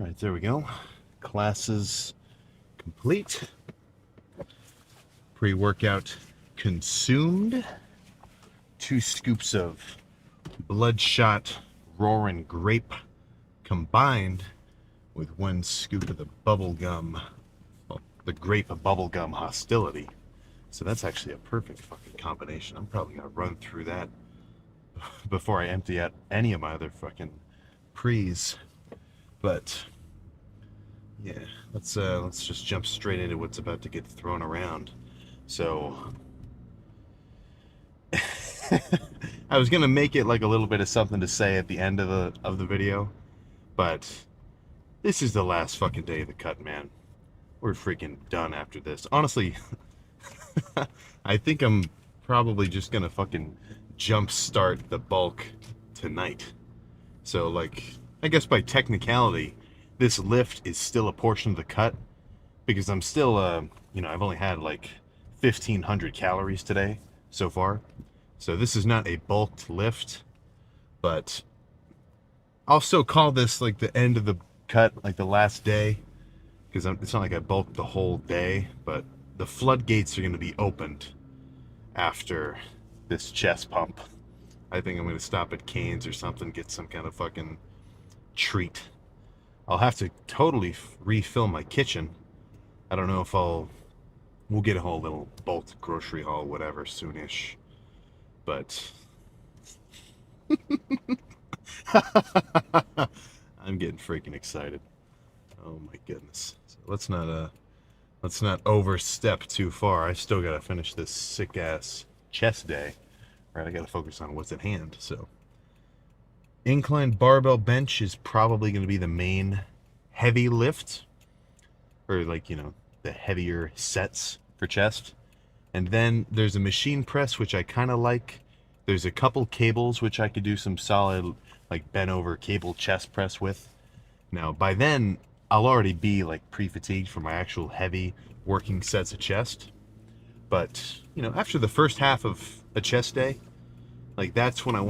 Alright, there we go. Classes complete. Pre-workout consumed. 2 scoops of Bloodshot Roaring Grape combined with 1 scoop of the bubblegum, well, the grape bubblegum hostility. So that's actually a perfect fucking combination. I'm probably gonna run through that before I empty out any of my other fucking pre's. But yeah, let's just jump straight into what's about to get thrown around. So I was gonna make it like a little bit of something to say at the end of the video, but this is the last fucking day of the cut, man. We're freaking done after this. Honestly, I think I'm probably just gonna fucking jump start the bulk tonight. So like, I guess by technicality, this lift is still a portion of the cut because I'm still, I've only had like 1,500 calories today so far. So this is not a bulked lift, but I'll still call this like the end of the cut, like the last day, because it's not like I bulked the whole day, but the floodgates are going to be opened after this chest pump. I think I'm going to stop at Cane's or something, get some kind of fucking treat. I'll have to totally refill my kitchen. I don't know if we'll get a whole little bulk grocery haul, whatever, soonish. But I'm getting freaking excited. Oh my goodness. So let's not overstep too far. I still gotta finish this sick ass chest day. Right, I gotta focus on what's at hand. So incline barbell bench is probably gonna be the main heavy lift, or like, the heavier sets for chest. And then there's a machine press, which I kind of like. There's a couple cables, which I could do some solid, like, bent over cable chest press with. Now, by then, I'll already be, like, pre-fatigued for my actual heavy working sets of chest. But, after the first half of a chest day, like, that's when I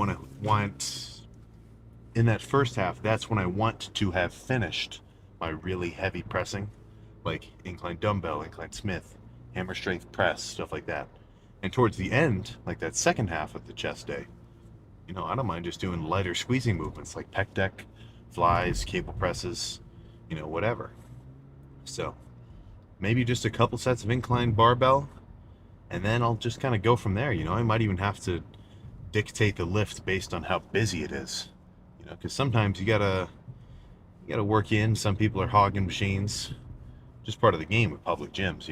in that first half, that's when I want to have finished my really heavy pressing, like incline dumbbell, incline Smith, hammer strength press, stuff like that. And towards the end, like that second half of the chest day, I don't mind just doing lighter squeezing movements like pec deck, flies, cable presses, whatever. So maybe just a couple sets of incline barbell, and then I'll just kind of go from there. I might even have to dictate the lift based on how busy it is, because sometimes you gotta work in. Some people are hogging machines. Just part of the game with public gyms,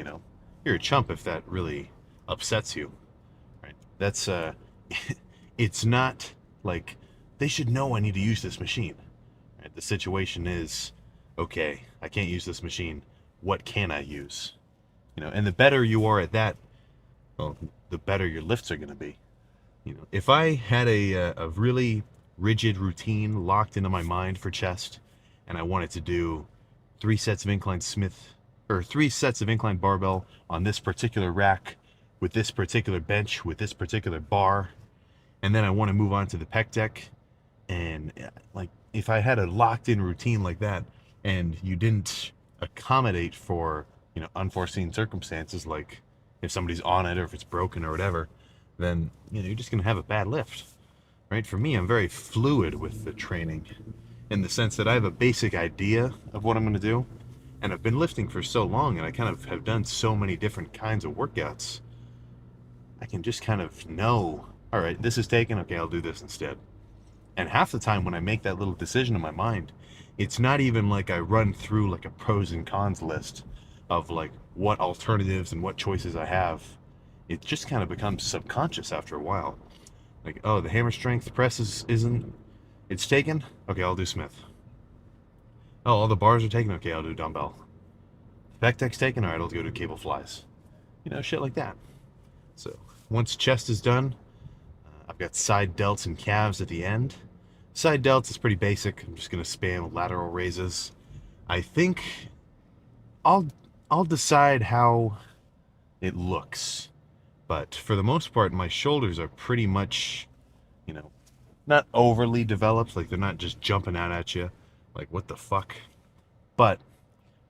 You're a chump if that really upsets you, right? That's it's not like they should know I need to use this machine, right? The situation is, okay, I can't use this machine, what can I use? And the better you are at that, well, the better your lifts are going to be. If I had a really rigid routine locked into my mind for chest, and I wanted to do 3 sets of incline Smith, or 3 sets of incline barbell on this particular rack, with this particular bench, with this particular bar, and then I want to move on to the pec deck, and like, if I had a locked in routine like that, and you didn't accommodate for, unforeseen circumstances, like if somebody's on it or if it's broken or whatever, then, you're just going to have a bad lift, right? For me, I'm very fluid with the training, in the sense that I have a basic idea of what I'm going to do, and I've been lifting for so long, and I kind of have done so many different kinds of workouts, I can just kind of know, all right, this is taken, okay, I'll do this instead. And half the time when I make that little decision in my mind, it's not even like I run through like a pros and cons list of like what alternatives and what choices I have. It just kind of becomes subconscious after a while. Like, oh, the hammer strength press it's taken? Okay, I'll do Smith. Oh, all the bars are taken? Okay, I'll do dumbbell. Pec deck's taken? All right, I'll go do cable flies. Shit like that. So once chest is done, I've got side delts and calves at the end. Side delts is pretty basic. I'm just going to spam lateral raises. I think I'll decide how it looks. But for the most part, my shoulders are pretty much, not overly developed. Like, they're not just jumping out at you. Like, what the fuck? But,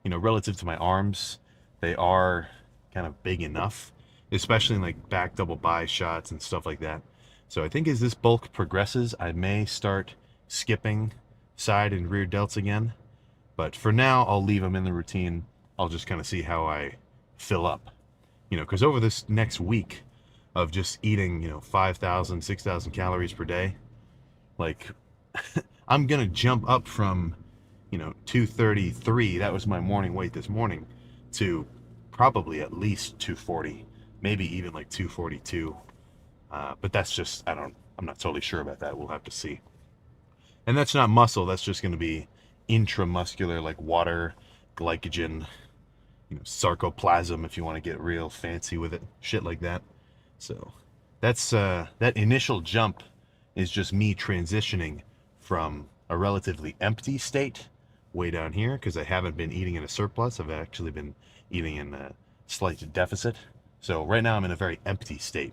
relative to my arms, they are kind of big enough, especially in like back double bi shots and stuff like that. So I think as this bulk progresses, I may start skipping side and rear delts again. But for now, I'll leave them in the routine. I'll just kind of see how I fill up. Because over this next week of just eating, 5,000, 6,000 calories per day, like, I'm going to jump up from, 233, that was my morning weight this morning, to probably at least 240, maybe even like 242. But that's just, I'm not totally sure about that. We'll have to see. And that's not muscle. That's just going to be intramuscular, like water, glycogen, sarcoplasm, if you want to get real fancy with it, shit like that. So that's that initial jump is just me transitioning from a relatively empty state way down here, because I haven't been eating in a surplus. I've actually been eating in a slight deficit. So right now I'm in a very empty state,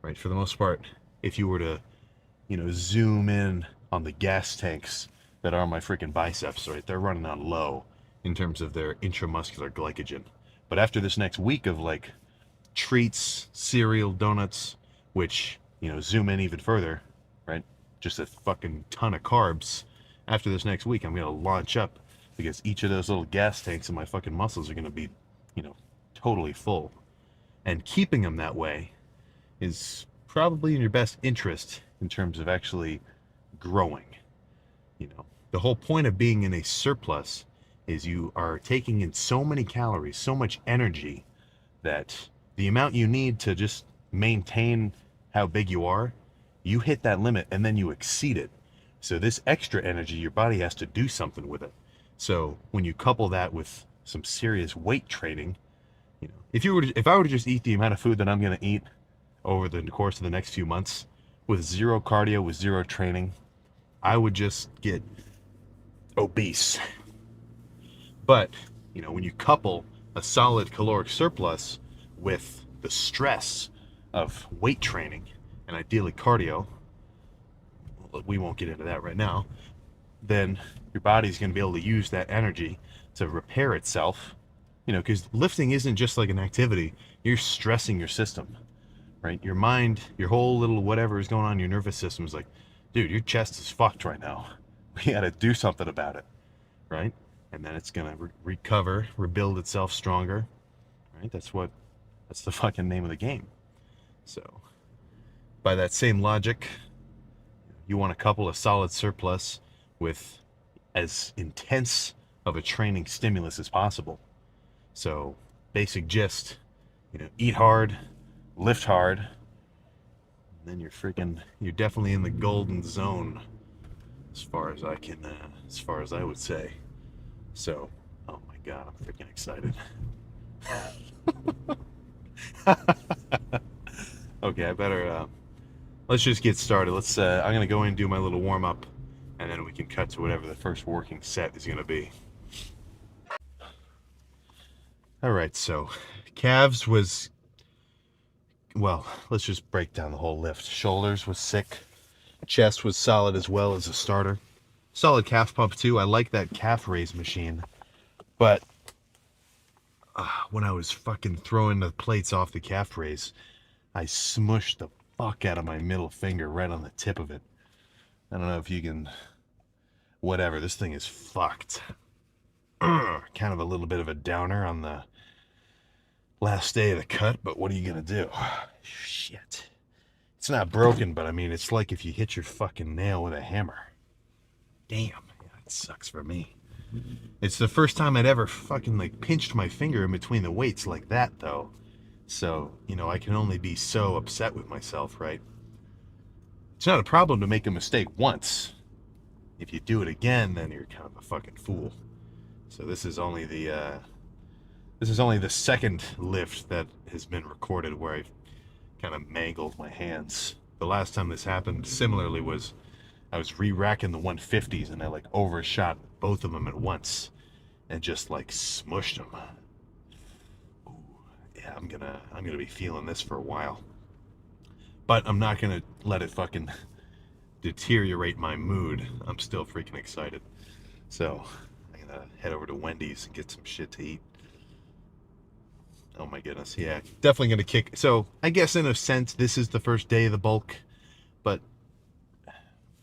right? For the most part, if you were to, zoom in on the gas tanks that are my freaking biceps, right? They're running on low in terms of their intramuscular glycogen. But after this next week of like treats, cereal, donuts, which, zoom in even further, right? Just a fucking ton of carbs. After this next week, I'm going to launch up, because each of those little gas tanks in my fucking muscles are going to be, totally full. And keeping them that way is probably in your best interest in terms of actually growing. The whole point of being in a surplus is you are taking in so many calories, so much energy, that the amount you need to just maintain how big you are, you hit that limit and then you exceed it. So this extra energy, your body has to do something with it. So when you couple that with some serious weight training, if I were to just eat the amount of food that I'm going to eat over the course of the next few months with zero cardio, with zero training, I would just get obese. But, when you couple a solid caloric surplus with the stress of weight training and ideally cardio, we won't get into that right now, then your body's going to be able to use that energy to repair itself. Because lifting isn't just like an activity. You're stressing your system, right? Your mind, your whole little whatever is going on in your nervous system is like, dude, your chest is fucked right now. We got to do something about it, right? And then it's going to recover, rebuild itself stronger, right? That's the fucking name of the game. So by that same logic, you want to couple a solid surplus with as intense of a training stimulus as possible. So basic gist, eat hard, lift hard, and then you're definitely in the golden zone, as far as I would say. So, oh my God, I'm freaking excited. Okay, I better, let's just get started. I'm going to go in and do my little warm up, and then we can cut to whatever the first working set is going to be. All right, so calves was, well, let's just break down the whole lift. Shoulders was sick. Chest was solid as well as a starter. Solid calf pump too. I like that calf raise machine. But when I was fucking throwing the plates off the calf raise, I smushed the fuck out of my middle finger right on the tip of it. I don't know if you can, whatever, this thing is fucked. Kind of a little bit of a downer on the last day of the cut, but what are you gonna do? Shit. It's not broken, but I mean, it's like if you hit your fucking nail with a hammer. Damn, yeah, it sucks for me. It's the first time I'd ever fucking like pinched my finger in between the weights like that, though. So, I can only be so upset with myself, right? It's not a problem to make a mistake once. If you do it again, then you're kind of a fucking fool. So this is only the second lift that has been recorded where I've kind of mangled my hands. The last time this happened similarly was I was re-racking the 150s and I like overshot both of them at once and just like smushed them. Ooh, yeah, I'm gonna be feeling this for a while. But I'm not gonna let it fucking deteriorate my mood. I'm still freaking excited. So I'm head over to Wendy's and get some shit to eat. Oh my goodness, yeah, definitely gonna kick. So I guess in a sense, this is the first day of the bulk, but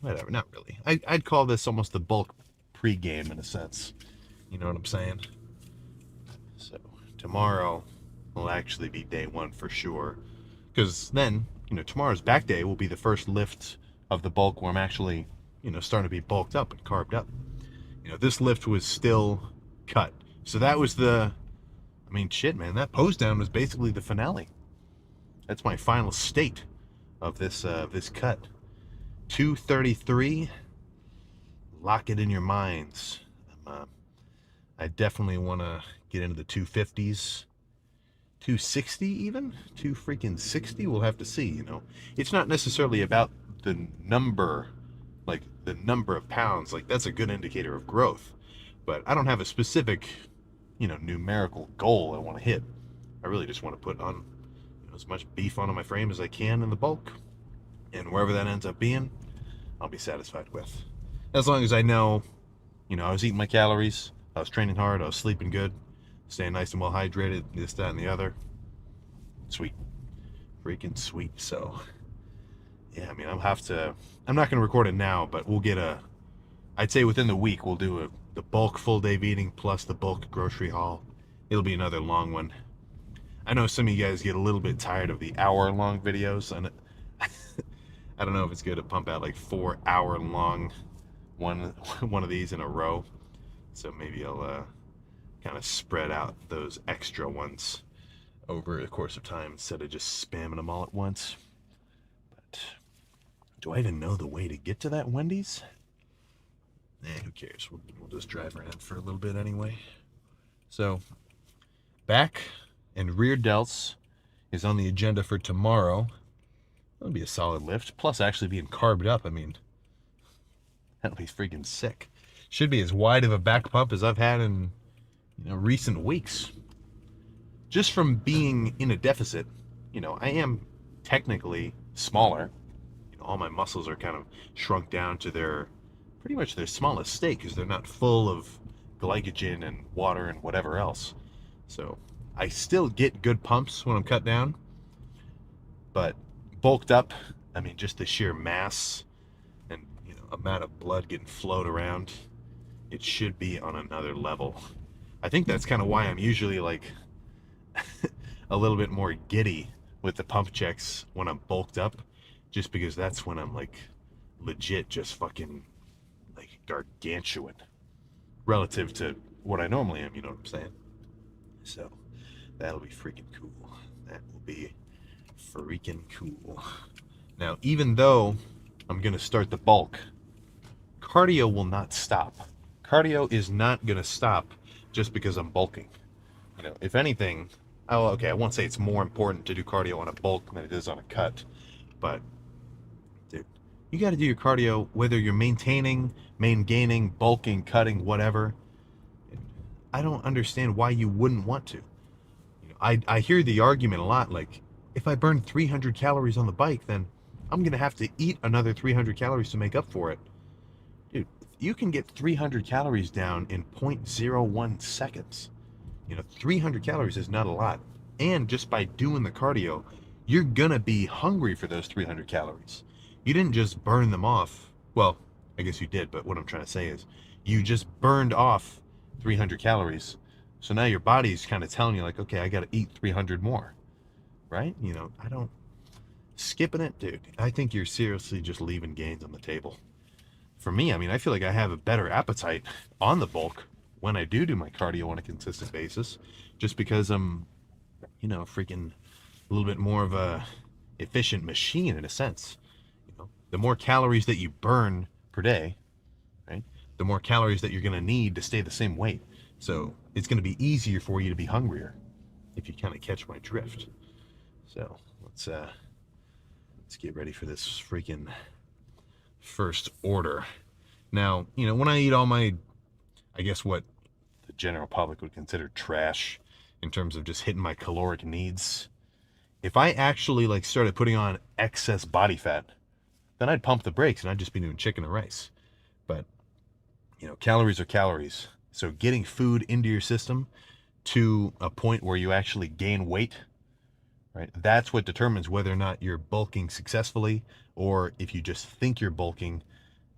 whatever, not really. I'd call this almost the bulk pregame in a sense. You know what I'm saying? So tomorrow will actually be day one for sure, because then tomorrow's back day will be the first lift of the bulk where I'm actually starting to be bulked up and carved up. This lift was still cut, so that was the. I mean, shit, man, that pose down was basically the finale. That's my final state of this cut. 233. Lock it in your minds. I definitely want to get into the 250s. 260 even? 260? We'll have to see, It's not necessarily about the number, like the number of pounds. Like, that's a good indicator of growth. But I don't have a specific, numerical goal I want to hit. I really just want to put on as much beef onto my frame as I can in the bulk. And wherever that ends up being, I'll be satisfied with. As long as I know, I was eating my calories, I was training hard, I was sleeping good, staying nice and well hydrated, this, that, and the other. Sweet. Freaking sweet. So, yeah, I mean, I'm not going to record it now, but we'll get I'd say within the week, we'll do the bulk full day of eating plus the bulk grocery haul. It'll be another long one. I know some of you guys get a little bit tired of the hour-long videos, and I don't know if it's good to pump out like 4-hour-long one of these in a row. So maybe I'll kind of spread out those extra ones over the course of time instead of just spamming them all at once. But do I even know the way to get to that Wendy's? Who cares? We'll just drive around for a little bit anyway. So, back and rear delts is on the agenda for tomorrow. That'll be a solid lift. Plus, actually being carved up, I mean, that'll be freaking sick. Should be as wide of a back pump as I've had in recent weeks. Just from being in a deficit, I am technically smaller. All my muscles are kind of shrunk down to pretty much their smallest state because they're not full of glycogen and water and whatever else. So I still get good pumps when I'm cut down, but bulked up, I mean, just the sheer mass and amount of blood getting flowed around, it should be on another level. I think that's kind of why I'm usually like a little bit more giddy with the pump checks when I'm bulked up, just because that's when I'm like legit just fucking like gargantuan relative to what I normally am, you know what I'm saying? So that'll be freaking cool. That will be freaking cool. Now, even though I'm gonna start the bulk, cardio will not stop. Cardio is not gonna stop just because I'm bulking. If anything, I won't say it's more important to do cardio on a bulk than it is on a cut, but dude, you got to do your cardio whether you're maintaining, gaining, bulking, cutting, whatever. I don't understand why you wouldn't want to. I hear the argument a lot, like, if I burn 300 calories on the bike, then I'm going to have to eat another 300 calories to make up for it. Dude, you can get 300 calories down in 0.01 seconds. 300 calories is not a lot. And just by doing the cardio, you're going to be hungry for those 300 calories. You didn't just burn them off. Well, I guess you did, but what I'm trying to say is you just burned off 300 calories. So now your body's kind of telling you like, okay, I got to eat 300 more. Right? I don't... Skipping it, dude. I think you're seriously just leaving gains on the table. For me, I mean, I feel like I have a better appetite on the bulk when I do my cardio on a consistent basis, just because I'm, freaking a little bit more of a efficient machine in a sense. The more calories that you burn per day, right, the more calories that you're going to need to stay the same weight. So it's going to be easier for you to be hungrier, if you kind of catch my drift. So let's get ready for this freaking first order. Now, when I eat all my, I guess what the general public would consider trash in terms of just hitting my caloric needs, if I actually like started putting on excess body fat, then I'd pump the brakes and I'd just be doing chicken and rice. But, calories are calories. So getting food into your system to a point where you actually gain weight, right? That's what determines whether or not you're bulking successfully, or if you just think you're bulking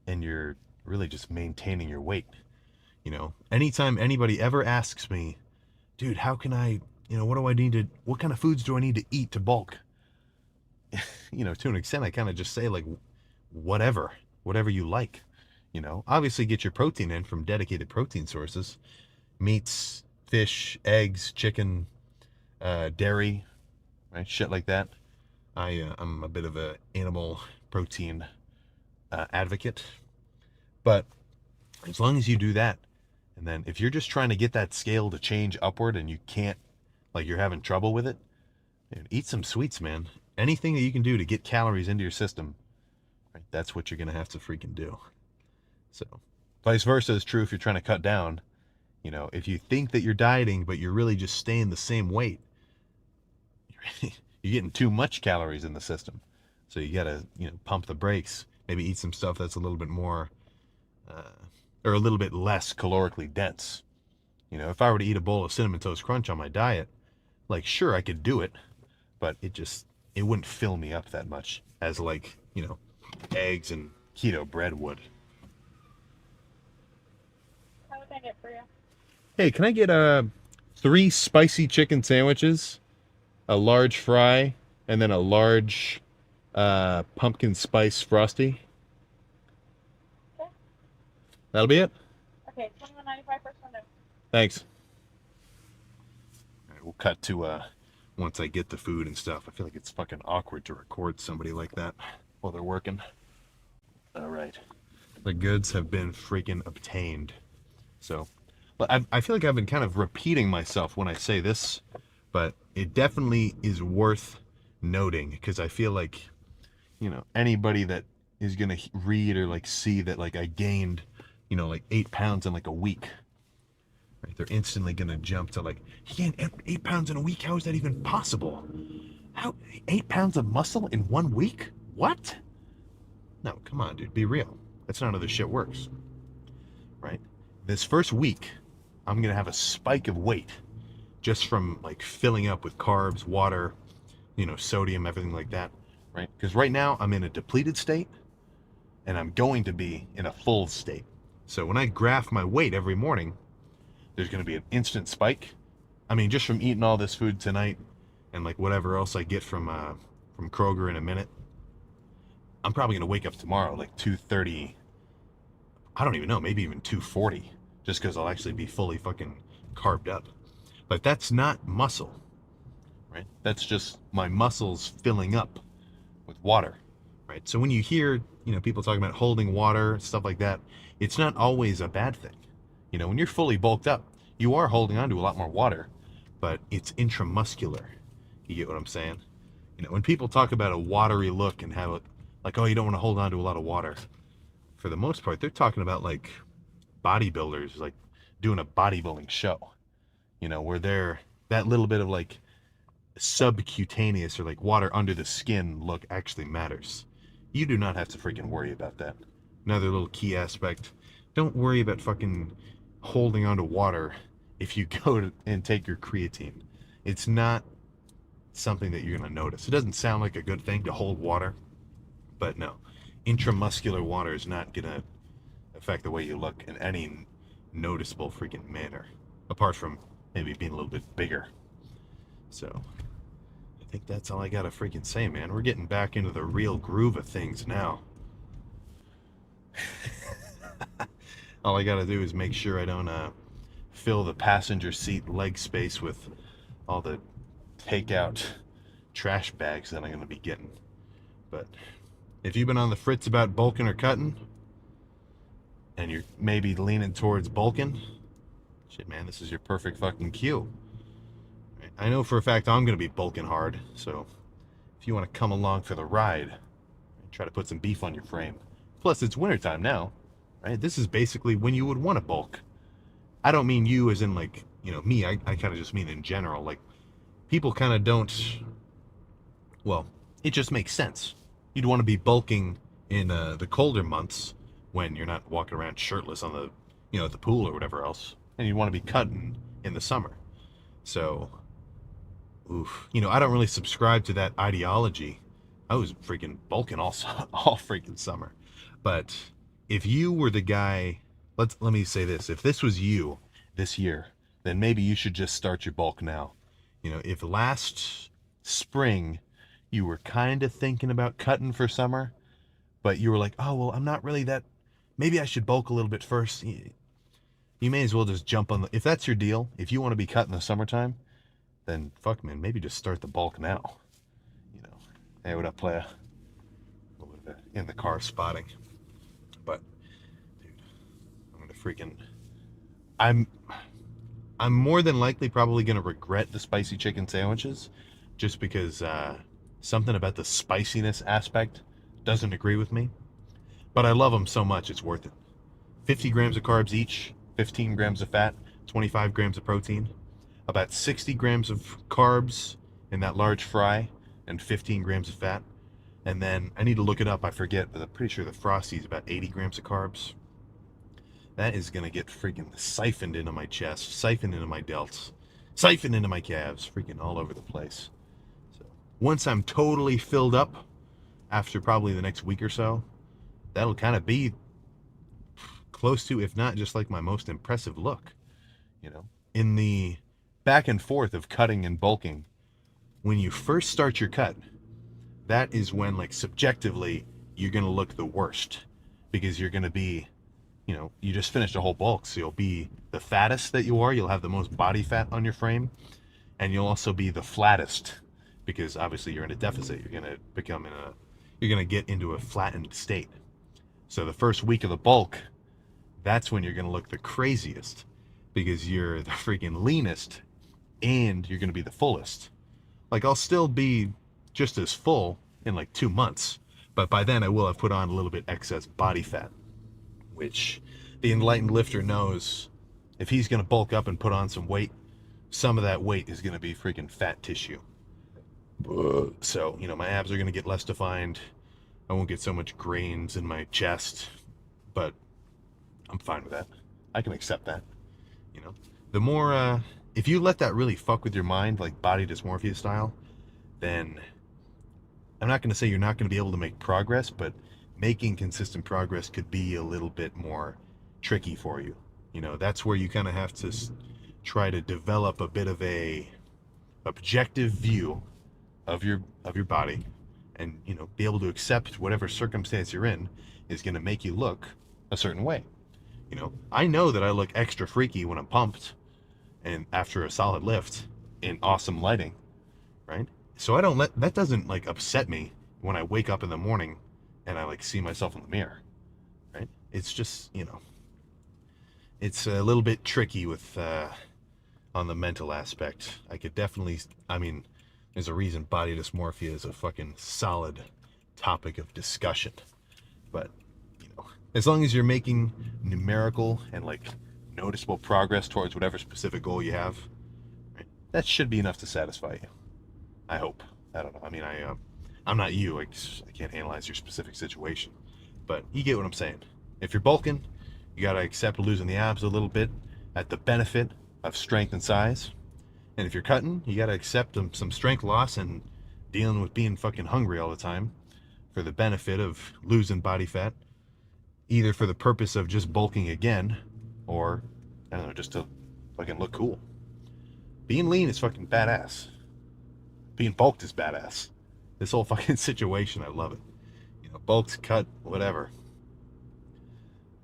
and you're really just maintaining your weight. You know, anytime anybody ever asks me, dude, how can I, what do I need to, what kind of foods do I need to eat to bulk? To an extent, I kind of just say like, whatever you like. Obviously get your protein in from dedicated protein sources, meats, fish, eggs, chicken, dairy, right? Shit like that. I'm a bit of a animal protein advocate, but as long as you do that, and then if you're just trying to get that scale to change upward and you can't, like you're having trouble with it, eat some sweets, man. Anything that you can do to get calories into your system, right? That's what you're gonna have to freaking do. So, vice versa is true if you're trying to cut down. If you think that you're dieting, but you're really just staying the same weight, you're getting too much calories in the system. So you gotta, pump the brakes. Maybe eat some stuff that's a little bit more, or a little bit less calorically dense. If I were to eat a bowl of Cinnamon Toast Crunch on my diet, like, sure, I could do it, but it wouldn't fill me up that much as like, eggs and keto bread would. How would I get for you? Hey, can I get 3 spicy chicken sandwiches, a large fry, and then a large pumpkin spice frosty? Okay. That'll be it? Okay, $21.95 per Sunday. Thanks. All right, we'll cut to once I get the food and stuff. I feel like it's fucking awkward to record somebody like that while they're working. All right. The goods have been freaking obtained. So, but I feel like I've been kind of repeating myself when I say this, but it definitely is worth noting because I feel like, anybody that is going to read or like see that like I gained, like 8 pounds in like a week, right? They're instantly going to jump to like, he gained 8 pounds in a week. How is that even possible? How 8 pounds of muscle in 1 week? What? No, come on, dude. Be real. That's not how this shit works, right? This first week, I'm going to have a spike of weight just from like filling up with carbs, water, sodium, everything like that, right? Because right now I'm in a depleted state and I'm going to be in a full state. So when I graph my weight every morning, there's going to be an instant spike. I mean, just from eating all this food tonight and like whatever else I get from Kroger in a minute, I'm probably going to wake up tomorrow like 2:30. I don't even know, maybe even 2:40, just because I'll actually be fully fucking carved up. But that's not muscle, right? That's just my muscles filling up with water, right? So when you hear, people talking about holding water, stuff like that, it's not always a bad thing. When you're fully bulked up, you are holding on to a lot more water, but it's intramuscular. You get what I'm saying? When people talk about a watery look and have it like, oh, you don't want to hold on to a lot of water, for the most part, they're talking about like bodybuilders, like doing a bodybuilding show, where they're that little bit of like subcutaneous or like water under the skin look actually matters. You do not have to freaking worry about that. Another little key aspect, don't worry about fucking holding on to water if you go and take your creatine. It's not something that you're going to notice. It doesn't sound like a good thing to hold water, but no, intramuscular water is not going to affect the way you look in any noticeable freaking manner, apart from maybe being a little bit bigger. So I think that's all I gotta freaking say, man. We're getting back into the real groove of things now. All I gotta do is make sure I don't fill the passenger seat leg space with all the takeout trash bags that I'm gonna be getting. But if you've been on the fritz about bulking or cutting, and you're maybe leaning towards bulking, shit, man, this is your perfect fucking cue. I know for a fact I'm going to be bulking hard, so if you want to come along for the ride, try to put some beef on your frame. Plus, it's wintertime now, right? This is basically when you would want to bulk. I don't mean you as in like, me, I kind of just mean in general. Like, people kind of don't, well, it just makes sense. You'd want to be bulking in the colder months when you're not walking around shirtless on the, at the pool or whatever else. and you want to be cutting in the summer. So, oof, you know, I don't really subscribe to that ideology. I was freaking bulking all all freaking summer. But if you were the guy, let me say this: if this was you this year, then maybe you should just start your bulk now. You know, if last spring you were kind of thinking about cutting for summer, but you were like, oh well, I'm not really that. Maybe I should bulk a little bit first. You may as well just jump on the. If that's your deal, if you want to be cut in the summertime, then fuck man, maybe just start the bulk now. You know, hey, what up, playa? A little bit of in the car spotting, but dude, I'm gonna freaking. I'm I'm more than likely probably gonna regret the spicy chicken sandwiches, just because something about the spiciness aspect doesn't agree with me. But I love them so much, it's worth it. 50 grams of carbs each, 15 grams of fat, 25 grams of protein, about 60 grams of carbs in that large fry, and 15 grams of fat. And then I need to look it up, I forget, but I'm pretty sure the Frosty is about 80 grams of carbs. That is going to get freaking siphoned into my chest, siphoned into my delts, siphoned into my calves, freaking all over the place. So once I'm totally filled up, after probably the next week or so, that'll kind of be close to, if not just like my most impressive look. You know, in the back and forth of cutting and bulking, when you first start your cut, that is when, like, subjectively, you're going to look the worst, because you're going to be, you know, you just finished a whole bulk, so you'll be the fattest that you are, you'll have the most body fat on your frame, and you'll also be the flattest, because obviously you're in a deficit. You're going to you're going to get into a flattened state. So the first week of the bulk, that's when you're going to look the craziest, because you're the freaking leanest and you're going to be the fullest. Like, I'll still be just as full in like 2 months, but by then I will have put on a little bit excess body fat, which the enlightened lifter knows if he's going to bulk up and put on some weight, some of that weight is going to be freaking fat tissue. So, you know, my abs are going to get less defined. I won't get so much grains in my chest, but I'm fine with that. I can accept that. You know, the more, if you let that really fuck with your mind, like body dysmorphia style, then I'm not going to say you're not going to be able to make progress, but making consistent progress could be a little bit more tricky for you. You know, that's where you kind of have to try to develop a bit of a objective view of your body, and, you know, be able to accept whatever circumstance you're in is going to make you look a certain way. You know, I know that I look extra freaky when I'm pumped and after a solid lift in awesome lighting, right? So I don't that doesn't like upset me when I wake up in the morning and I like see myself in the mirror, right? It's just, you know, it's a little bit tricky with on the mental aspect. I could definitely, I mean, there's a reason body dysmorphia is a fucking solid topic of discussion. But, you know, as long as you're making numerical and like noticeable progress towards whatever specific goal you have, right, that should be enough to satisfy you. I hope. I don't know. I mean, I'm not you. I can't analyze your specific situation, but you get what I'm saying. If you're bulking, you gotta accept losing the abs a little bit at the benefit of strength and size. And if you're cutting, you gotta accept some strength loss and dealing with being fucking hungry all the time for the benefit of losing body fat, either for the purpose of just bulking again, or, I don't know, just to fucking look cool. Being lean is fucking badass. Being bulked is badass. This whole fucking situation, I love it. You know, bulked, cut, whatever.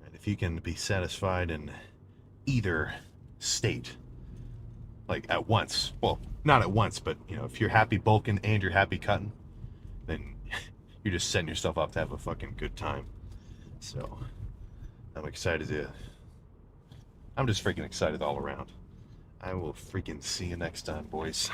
And if you can be satisfied in either state, like at once, well, not at once, but, you know, if you're happy bulking and you're happy cutting, then you're just setting yourself up to have a fucking good time. So I'm excited I'm just freaking excited all around. I will freaking see you next time, boys.